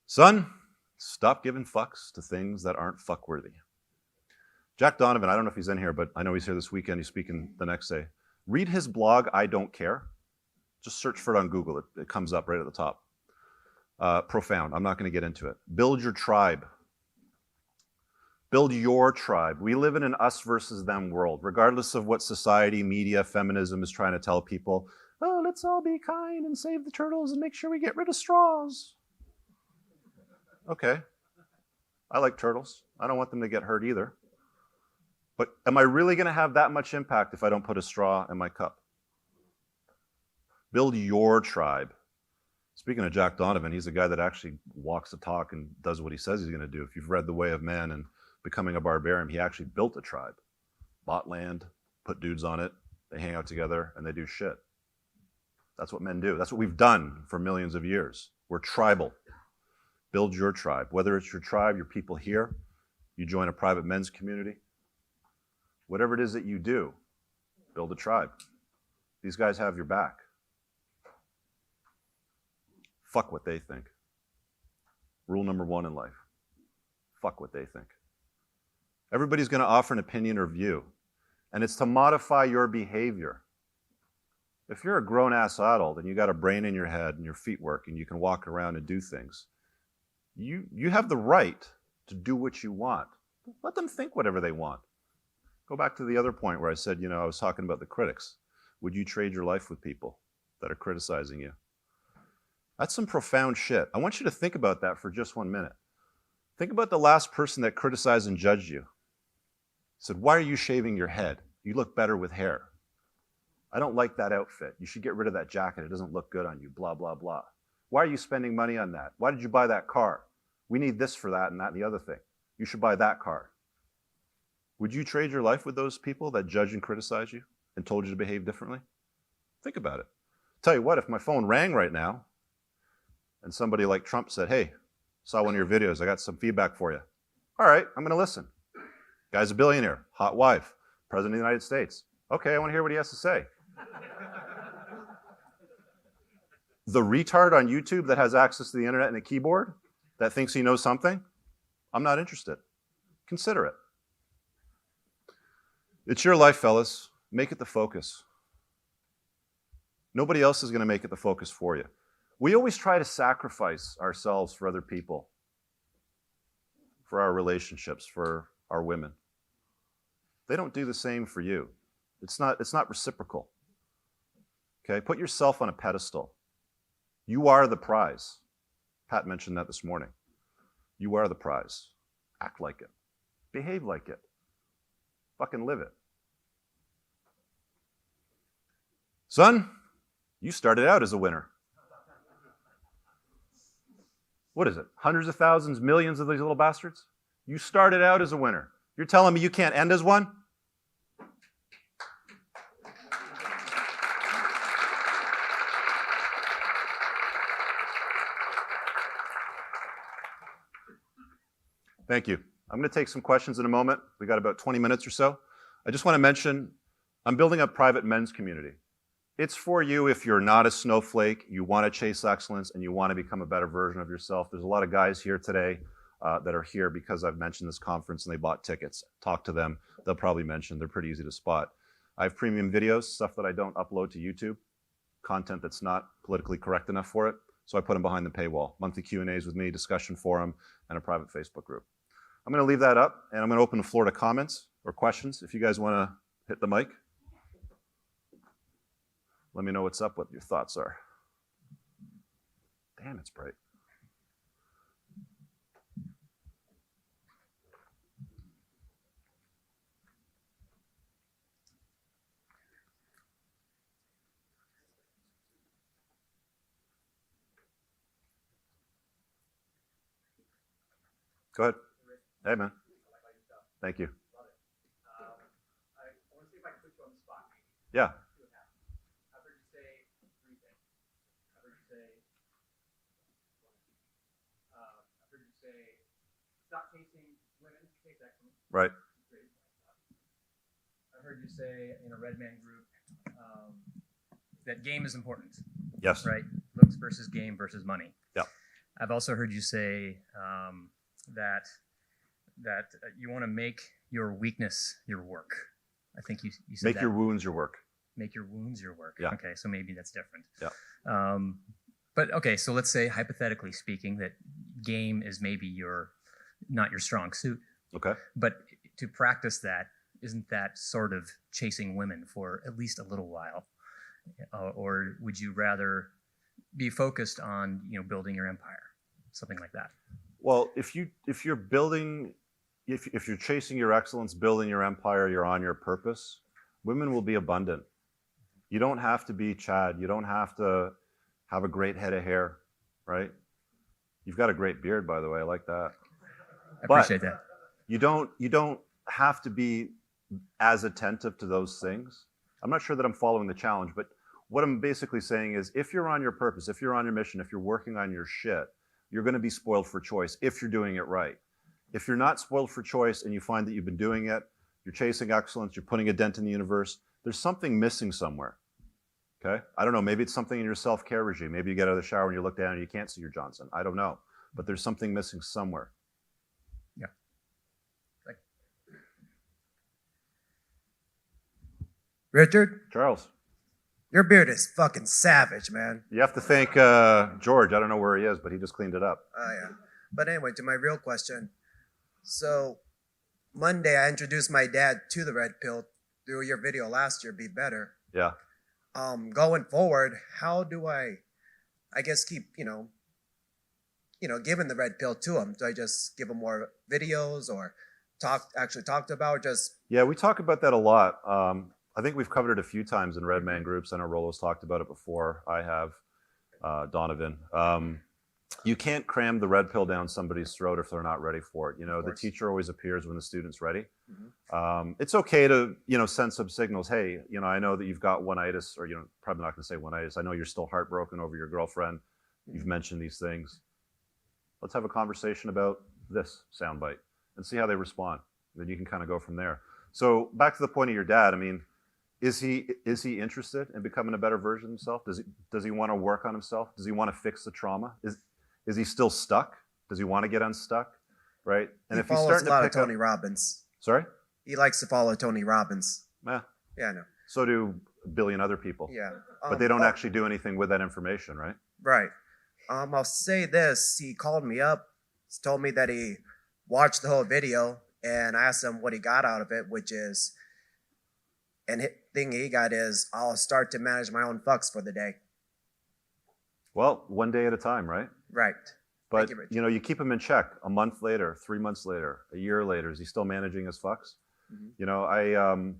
Son, stop giving fucks to things that aren't fuckworthy. Jack Donovan, I don't know if he's in here, but I know he's here this weekend. He's speaking the next day. Read his blog, I Don't Care. Just search for it on Google. It comes up right at the top. Profound. I'm not going to get into it. Build your tribe. Build your tribe. We live in an us versus them world, regardless of what society, media, feminism is trying to tell people. Oh, let's all be kind and save the turtles and make sure we get rid of straws. Okay. I like turtles. I don't want them to get hurt either. But am I really going to have that much impact if I don't put a straw in my cup? Build your tribe. Speaking of Jack Donovan, he's a guy that actually walks the talk and does what he says he's going to do. If you've read The Way of Man and Becoming a Barbarian, he actually built a tribe. Bought land, put dudes on it, they hang out together, and they do shit. That's what men do. That's what we've done for millions of years. We're tribal. Build your tribe. Whether it's your tribe, your people here, you join a private men's community, whatever it is that you do, build a tribe. These guys have your back. Fuck what they think. Rule number 1 in life. Fuck what they think. Everybody's going to offer an opinion or view, and it's to modify your behavior. If you're a grown-ass adult and you got a brain in your head and your feet work and you can walk around and do things, you have the right to do what you want. Let them think whatever they want. Go back to the other point where I said, I was talking about the critics. Would you trade your life with people that are criticizing you? That's some profound shit. I want you to think about that for just 1 minute. Think about the last person that criticized and judged you. Said, why are you shaving your head? You look better with hair. I don't like that outfit. You should get rid of that jacket. It doesn't look good on you, blah, blah, blah. Why are you spending money on that? Why did you buy that car? We need this for that and that and the other thing. You should buy that car. Would you trade your life with those people that judge and criticize you and told you to behave differently? Think about it. Tell you what, if my phone rang right now and somebody like Trump said, hey, saw one of your videos, I got some feedback for you. All right, I'm going to listen. Guy's a billionaire, hot wife, president of the United States. Okay, I want to hear what he has to say. The retard on YouTube that has access to the internet and a keyboard that thinks he knows something, I'm not interested. Consider it. It's your life, fellas. Make it the focus. Nobody else is going to make it the focus for you. We always try to sacrifice ourselves for other people, for our relationships, for our women. They don't do the same for you. It's not reciprocal. Okay, put yourself on a pedestal. You are the prize. Pat mentioned that this morning. You are the prize. Act like it. Behave like it. Fucking live it. Son, you started out as a winner. What is it? Hundreds of thousands, millions of these little bastards? You started out as a winner. You're telling me you can't end as one? Thank you. I'm going to take some questions in a moment. We got about 20 minutes or so. I just want to mention, I'm building a private men's community. It's for you if you're not a snowflake, you want to chase excellence, and you want to become a better version of yourself. There's a lot of guys here today that are here because I've mentioned this conference and they bought tickets. Talk to them. They'll probably mention. They're pretty easy to spot. I have premium videos, stuff that I don't upload to YouTube, content that's not politically correct enough for it. So I put them behind the paywall. Monthly Q&As with me, discussion forum, and a private Facebook group. I'm going to leave that up, and I'm going to open the floor to comments or questions if you guys want to hit the mic. Let me know what's up, what your thoughts are. Damn, it's bright. Go ahead. Hey, man. Thank you. Yeah. I've heard you say three things. I've heard you say, stop chasing women, chase excellence. Right. I've heard you say in a Red Man group that game is important. Yes. Right? Looks versus game versus money. Yeah. I've also heard you say that you want to make your weakness your work. I think you said Make that. your wounds your work. Make your wounds your work. Yeah. Okay, so maybe that's different. Yeah. But okay, so let's say hypothetically speaking that game is maybe not your strong suit. Okay. But to practice that, isn't that sort of chasing women for at least a little while? Or would you rather be focused on building your empire, something like that? Well, if you're building, if you're chasing your excellence, building your empire, you're on your purpose, women will be abundant. You don't have to be Chad. You don't have to have a great head of hair, right? You've got a great beard, by the way. I like that. I appreciate that. You don't have to be as attentive to those things. I'm not sure that I'm following the challenge, but what I'm basically saying is if you're on your purpose, if you're on your mission, if you're working on your shit, you're going to be spoiled for choice if you're doing it right. If you're not spoiled for choice and you find that you've been doing it, you're chasing excellence, you're putting a dent in the universe, there's something missing somewhere. Okay? I don't know, maybe it's something in your self-care regime. Maybe you get out of the shower and you look down and you can't see your Johnson. I don't know. But there's something missing somewhere. Yeah. Richard, Charles, your beard is fucking savage, man. you have to thank George. I don't know where he is, but he just cleaned it up. Oh, yeah. But anyway, to my real question. So, Monday, I introduced my dad to the red pill through your video last year, Be Better. Yeah. Going forward, how do I guess, keep, giving the red pill to him? Do I just give him more videos or actually talked about, or just... Yeah, we talk about that a lot. I think we've covered it a few times in Red Man groups. I know Rolo's talked about it before. I have, Donovan. You can't cram the red pill down somebody's throat if they're not ready for it. The teacher always appears when the student's ready. Mm-hmm. It's okay to, send some signals. Hey, I know that you've got one-itis, or, probably not going to say one-itis. I know you're still heartbroken over your girlfriend. Mm-hmm. You've mentioned these things. Let's have a conversation about this soundbite and see how they respond. Then you can kind of go from there. So back to the point of your dad. I mean, is he interested in becoming a better version of himself? Does he want to work on himself? Does he want to fix the trauma? Is he still stuck? Does he want to get unstuck? Right? And he follows a lot of Tony Robbins. Sorry? He likes to follow Tony Robbins. Yeah, I know. So do a billion other people. Yeah. But they don't actually do anything with that information, right? Right. I'll say this. He called me up, told me that he watched the whole video, and I asked him what he got out of it, which is, and thing he got is, I'll start to manage my own fucks for the day. Well, one day at a time, right? Right. But, you keep him in check a month later, 3 months later, a year later. Is he still managing his fucks? Mm-hmm.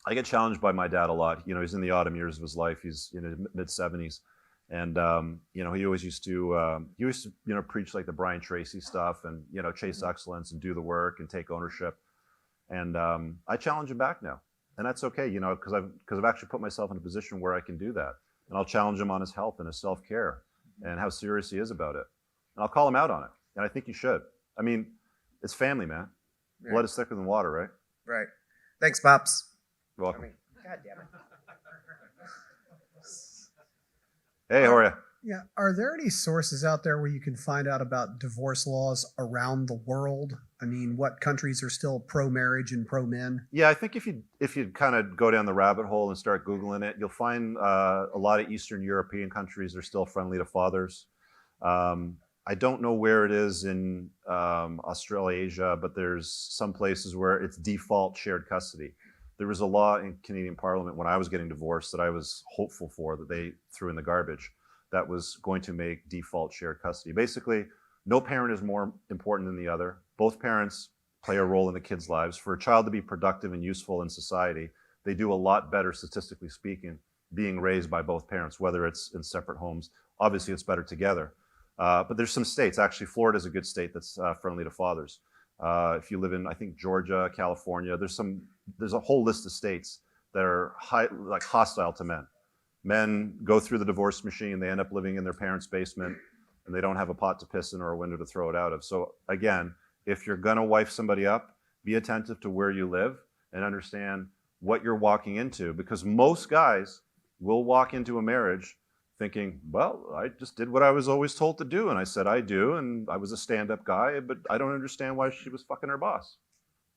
I get challenged by my dad a lot. He's in the autumn years of his life. He's in his mid-70s. And, he always used to, preach like the Brian Tracy stuff and, chase excellence and do the work and take ownership. And I challenge him back now. And that's okay, because I've actually put myself in a position where I can do that. And I'll challenge him on his health and his self-care and how serious he is about it. And I'll call him out on it. And I think you should. I mean, it's family, man. Right. Blood is thicker than water, right? Right. Thanks, Pops. You're welcome. God damn it. Hey, how are you? Yeah. Are there any sources out there where you can find out about divorce laws around the world? I mean, what countries are still pro-marriage and pro-men? Yeah, I think if you kind of go down the rabbit hole and start Googling it, you'll find a lot of Eastern European countries are still friendly to fathers. I don't know where it is in Australasia, but there's some places where it's default shared custody. There was a law in Canadian Parliament when I was getting divorced that I was hopeful for, that they threw in the garbage, that was going to make default shared custody. Basically, no parent is more important than the other. Both parents play a role in the kids' lives. For a child to be productive and useful in society, they do a lot better, statistically speaking, being raised by both parents, whether it's in separate homes. Obviously, it's better together. But there's some states, actually Florida is a good state that's friendly to fathers. If you live in, I think, Georgia, California, there's a whole list of states that are hostile to men. Men go through the divorce machine, they end up living in their parents' basement, and they don't have a pot to piss in or a window to throw it out of. So again, if you're gonna wife somebody up, be attentive to where you live and understand what you're walking into, because most guys will walk into a marriage thinking, well, I just did what I was always told to do, and I said I do, and I was a stand-up guy, but I don't understand why she was fucking her boss,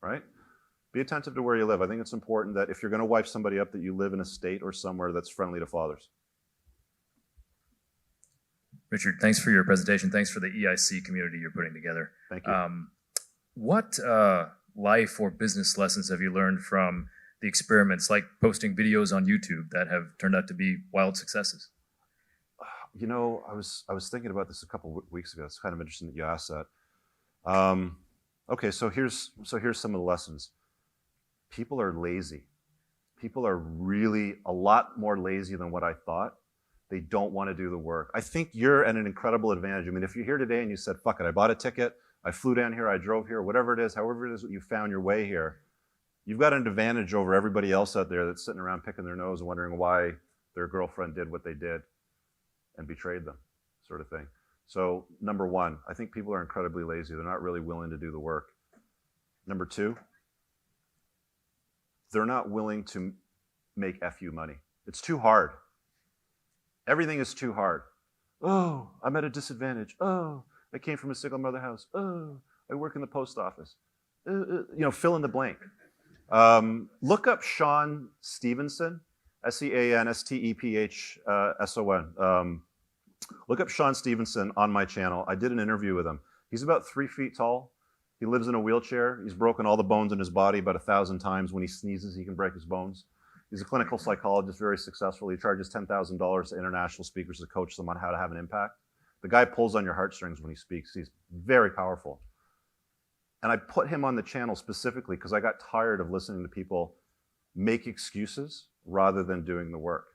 right? Be attentive to where you live. I think it's important that if you're going to wife somebody up, that you live in a state or somewhere that's friendly to fathers. Richard, thanks for your presentation. Thanks for the EIC community you're putting together. Thank you. What life or business lessons have you learned from the experiments, like posting videos on YouTube that have turned out to be wild successes? You know, I was thinking about this a couple weeks ago. It's kind of interesting that you asked that. Okay, so here's some of the lessons. People are lazy. People are really a lot more lazy than what I thought. They don't want to do the work. I think you're at an incredible advantage. I mean, if you're here today and you said, fuck it, I bought a ticket, I flew down here, I drove here, whatever it is, however it is that you found your way here, you've got an advantage over everybody else out there that's sitting around picking their nose and wondering why their girlfriend did what they did and betrayed them, sort of thing. So number one, I think people are incredibly lazy. They're not really willing to do the work. Number two, they're not willing to make FU money. It's too hard. Everything is too hard. Oh, I'm at a disadvantage. Oh, I came from a single mother house. Oh, I work in the post office. You know, fill in the blank. Look up Sean Stevenson, SeanStephenson. Look up Sean Stevenson on my channel. I did an interview with him. He's about 3 feet tall. He lives in a wheelchair. He's broken all the bones in his body about 1,000 times. When he sneezes, he can break his bones. He's a clinical psychologist, very successful. He charges $10,000 to international speakers to coach them on how to have an impact. The guy pulls on your heartstrings when he speaks. He's very powerful. And I put him on the channel specifically because I got tired of listening to people make excuses rather than doing the work.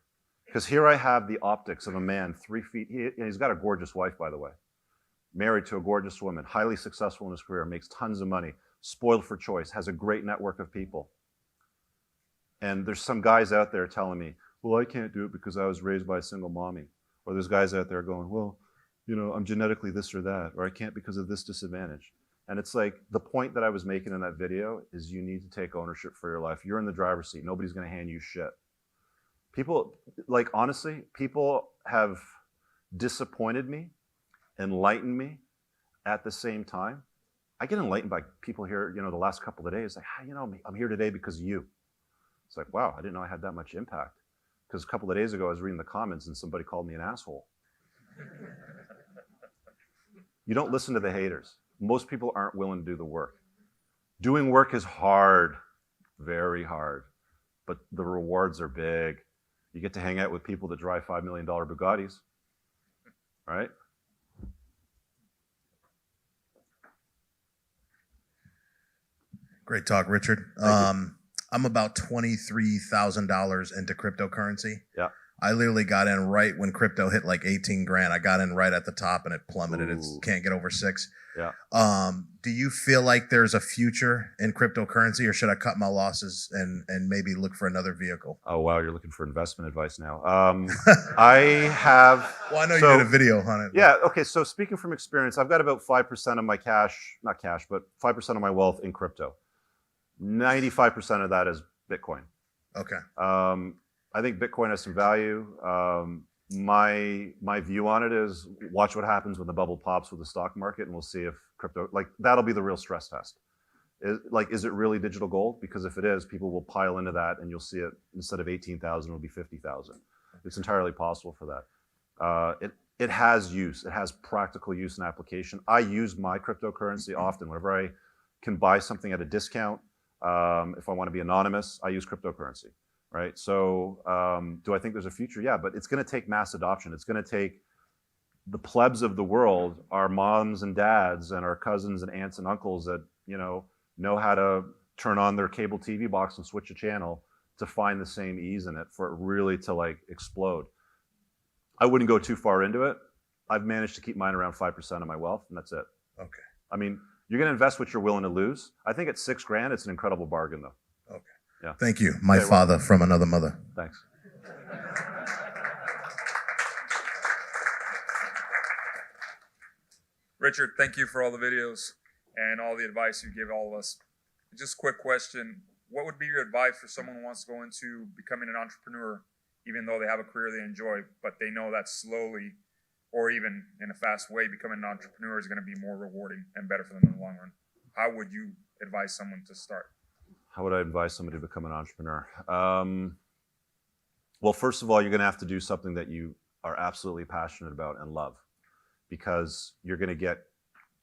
Because here I have the optics of a man 3 feet, he's got a gorgeous wife, by the way. Married to a gorgeous woman, highly successful in his career, makes tons of money, spoiled for choice, has a great network of people. And there's some guys out there telling me, well, I can't do it because I was raised by a single mommy. Or there's guys out there going, well, you know, I'm genetically this or that, or I can't because of this disadvantage. And it's like, the point that I was making in that video is you need to take ownership for your life. You're in the driver's seat. Nobody's going to hand you shit. People, like, honestly, people have disappointed me, enlightened me at the same time. I get enlightened by people here, you know, the last couple of days, like, hey, you know, I'm here today because of you. It's like, wow, I didn't know I had that much impact. Because a couple of days ago, I was reading the comments and somebody called me an asshole. You don't listen to the haters. Most people aren't willing to do the work. Doing work is hard, very hard, but the rewards are big. You get to hang out with people that drive $5 million Bugattis, right? Great talk, Richard. I'm about $23,000 into cryptocurrency. Yeah. I literally got in right when crypto hit like 18 grand. I got in right at the top and it plummeted. It can't get over 6. Yeah. Do you feel like there's a future in cryptocurrency, or should I cut my losses and maybe look for another vehicle? Oh, wow, you're looking for investment advice now. I have... Well, I know you did a video on it. Yeah, okay, so speaking from experience, I've got about 5% of my cash, not cash, but 5% of my wealth in crypto. 95% of that is Bitcoin. Okay. I think Bitcoin has some value. My view on it is watch what happens when the bubble pops with the stock market, and we'll see if crypto, like, that'll be the real stress test. Is it really digital gold? Because if it is, people will pile into that, and you'll see it, instead of 18,000, it'll be 50,000. It's entirely possible for that. It has use. It has practical use and application. I use my cryptocurrency often. Whenever I can buy something at a discount, If I want to be anonymous, I use cryptocurrency, right? So do I think there's a future? Yeah, but it's going to take mass adoption. It's going to take the plebs of the world, our moms and dads and our cousins and aunts and uncles that, know how to turn on their cable TV box and switch a channel to find the same ease in it for it really to like explode. I wouldn't go too far into it. I've managed to keep mine around 5% of my wealth, and that's it. Okay. I mean, you're going to invest what you're willing to lose. I think at $6,000, it's an incredible bargain, though. Okay. Yeah. Thank you. My Okay, well- father from another mother. Thanks. Richard, thank you for all the videos and all the advice you give all of us. Just a quick question. What would be your advice for someone who wants to go into becoming an entrepreneur, even though they have a career they enjoy, but they know that slowly or even in a fast way, becoming an entrepreneur is going to be more rewarding and better for them in the long run? How would you advise someone to start? How would I advise somebody to become an entrepreneur? Well, first of all, you're going to have to do something that you are absolutely passionate about and love, because you're going to get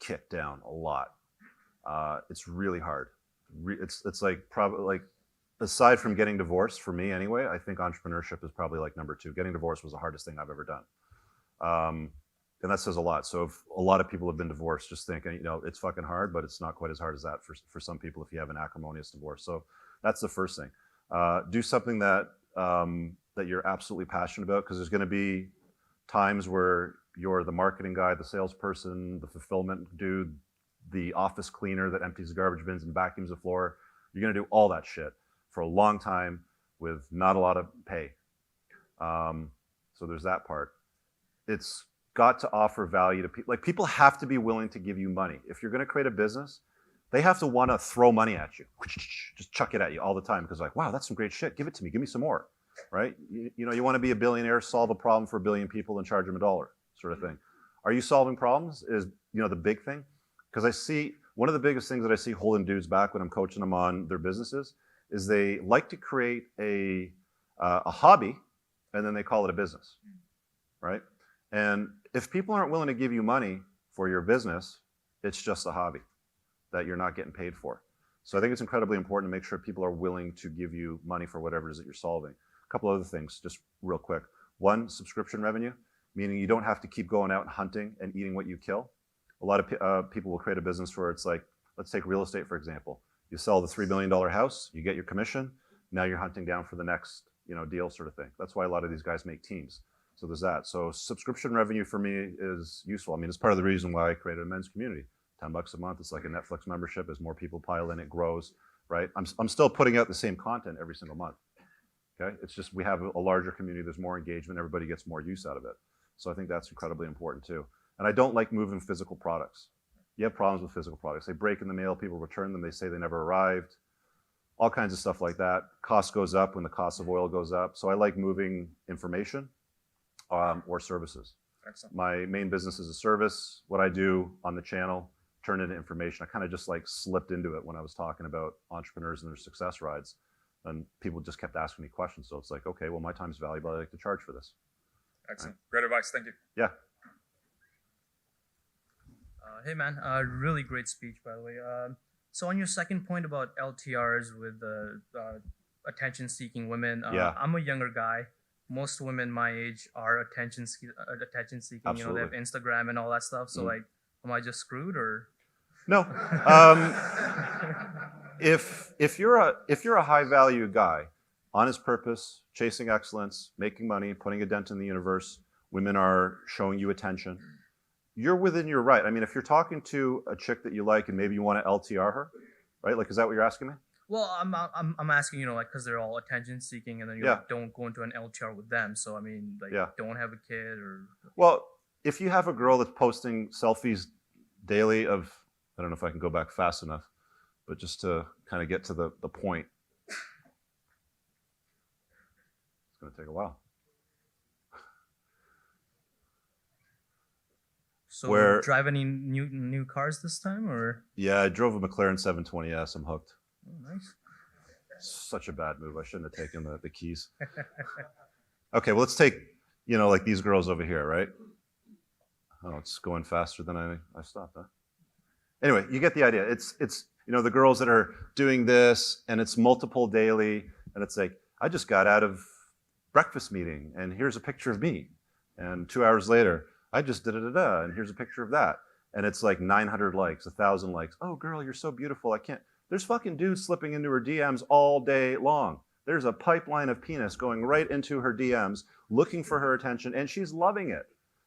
kicked down a lot. It's really hard. It's like probably like, aside from getting divorced, for me anyway, I think entrepreneurship is probably like number 2. Getting divorced was the hardest thing I've ever done. And that says a lot. So if a lot of people have been divorced, just think, it's fucking hard, but it's not quite as hard as that for some people if you have an acrimonious divorce. So that's the first thing. Do something that you're absolutely passionate about, because there's going to be times where you're the marketing guy, the salesperson, the fulfillment dude, the office cleaner that empties the garbage bins and vacuums the floor. You're going to do all that shit for a long time with not a lot of pay. So there's that part. It's got to offer value to people. Like, people have to be willing to give you money. If you're going to create a business, they have to want to throw money at you. Just chuck it at you all the time, because like, wow, that's some great shit. Give it to me. Give me some more, right? You want to be a billionaire, solve a problem for 1 billion people and charge them $1 sort of thing. Are you solving problems is, the big thing? Because I see one of the biggest things that I see holding dudes back when I'm coaching them on their businesses is they like to create a hobby and then they call it a business, right? And if people aren't willing to give you money for your business, it's just a hobby that you're not getting paid for. So I think it's incredibly important to make sure people are willing to give you money for whatever it is that you're solving. A couple other things, just real quick. One, subscription revenue, meaning you don't have to keep going out and hunting and eating what you kill. A lot of people will create a business where it's like, let's take real estate, for example. You sell the $3 million house, you get your commission, now you're hunting down for the next deal sort of thing. That's why a lot of these guys make teams. So there's that. So subscription revenue for me is useful. I mean, it's part of the reason why I created a men's community. $10 a month, it's like a Netflix membership. As more people pile in, it grows, right? I'm still putting out the same content every single month, okay? It's just we have a larger community, there's more engagement, everybody gets more use out of it. So I think that's incredibly important too. And I don't like moving physical products. You have problems with physical products. They break in the mail, people return them, they say they never arrived. All kinds of stuff like that. Cost goes up when the cost of oil goes up. So I like moving information or services. Excellent. My main business is a service. What I do on the channel, turn into information. I kind of just like slipped into it when I was talking about entrepreneurs and their success rides. And people just kept asking me questions. So it's like, okay, well, my time is valuable. I like to charge for this. Excellent. Great advice. Thank you. Yeah. Hey man, really great speech, by the way. So on your second point about LTRs with attention-seeking women, Yeah. I'm a younger guy. Most women my age are attention-seeking. Absolutely. They have Instagram and all that stuff. So like, am I just screwed or? No. If you're a high value guy, on his purpose, chasing excellence, making money, putting a dent in the universe, women are showing you attention, you're within your right. I mean, if you're talking to a chick that you like and maybe you want to LTR her, right? Like, is that what you're asking me? Well, I'm asking, like, because they're all attention seeking, and then you Yeah. like, don't go into an LTR with them. So I mean, like, Yeah. don't have a kid or. Well, if you have a girl that's posting selfies daily of, I don't know if I can go back fast enough, but just to kind of get to the point. It's going to take a while. So Where- drive any new cars this time, or? Yeah, I drove a McLaren 720S. I'm hooked. Oh, nice. Such a bad move. I shouldn't have taken the keys. Okay, well, let's take, like these girls over here, right? Oh, it's going faster than I stopped, huh? Anyway, you get the idea. It's You know, the girls that are doing this and it's multiple daily, and it's like, I just got out of breakfast meeting and here's a picture of me. And 2 hours later, I just da-da-da-da, and here's a picture of that. And it's like 900 likes, 1,000 likes. Oh, girl, you're so beautiful. I can't. There's fucking dudes slipping into her DMs all day long. There's a pipeline of penis going right into her DMs, looking for her attention, and she's loving it.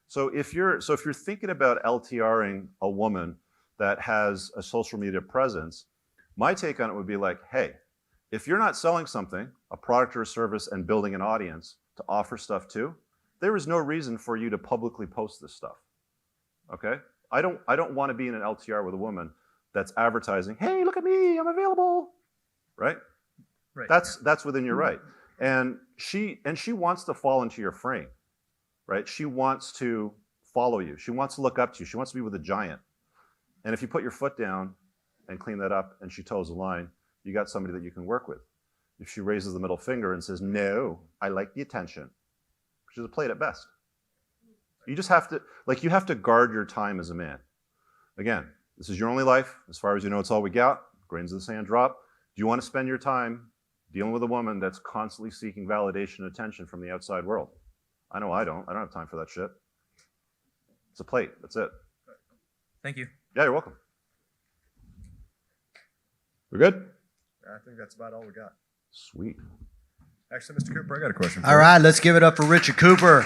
So if you're thinking about LTRing a woman that has a social media presence, my take on it would be like, hey, if you're not selling something, a product or a service, and building an audience to offer stuff to, there is no reason for you to publicly post this stuff. Okay? I don't want to be in an LTR with a woman that's advertising, hey, look at me, I'm available. Right? Right. That's within your right. And she wants to fall into your frame. Right? She wants to follow you. She wants to look up to you. She wants to be with a giant. And if you put your foot down and clean that up and she toes the line, you got somebody that you can work with. If she raises the middle finger and says, no, I like the attention, she's a plate at best. You just have to guard your time as a man. Again, this is your only life. As far as you know, it's all we got. Grains of the sand drop. Do you want to spend your time dealing with a woman that's constantly seeking validation and attention from the outside world? I know I don't. I don't have time for that shit. It's a plate. That's it. Thank you. Yeah, you're welcome. We're good? I think that's about all we got. Sweet. Actually, Mr. Cooper, I got a question for All you. right, let's give it up for Richard Cooper.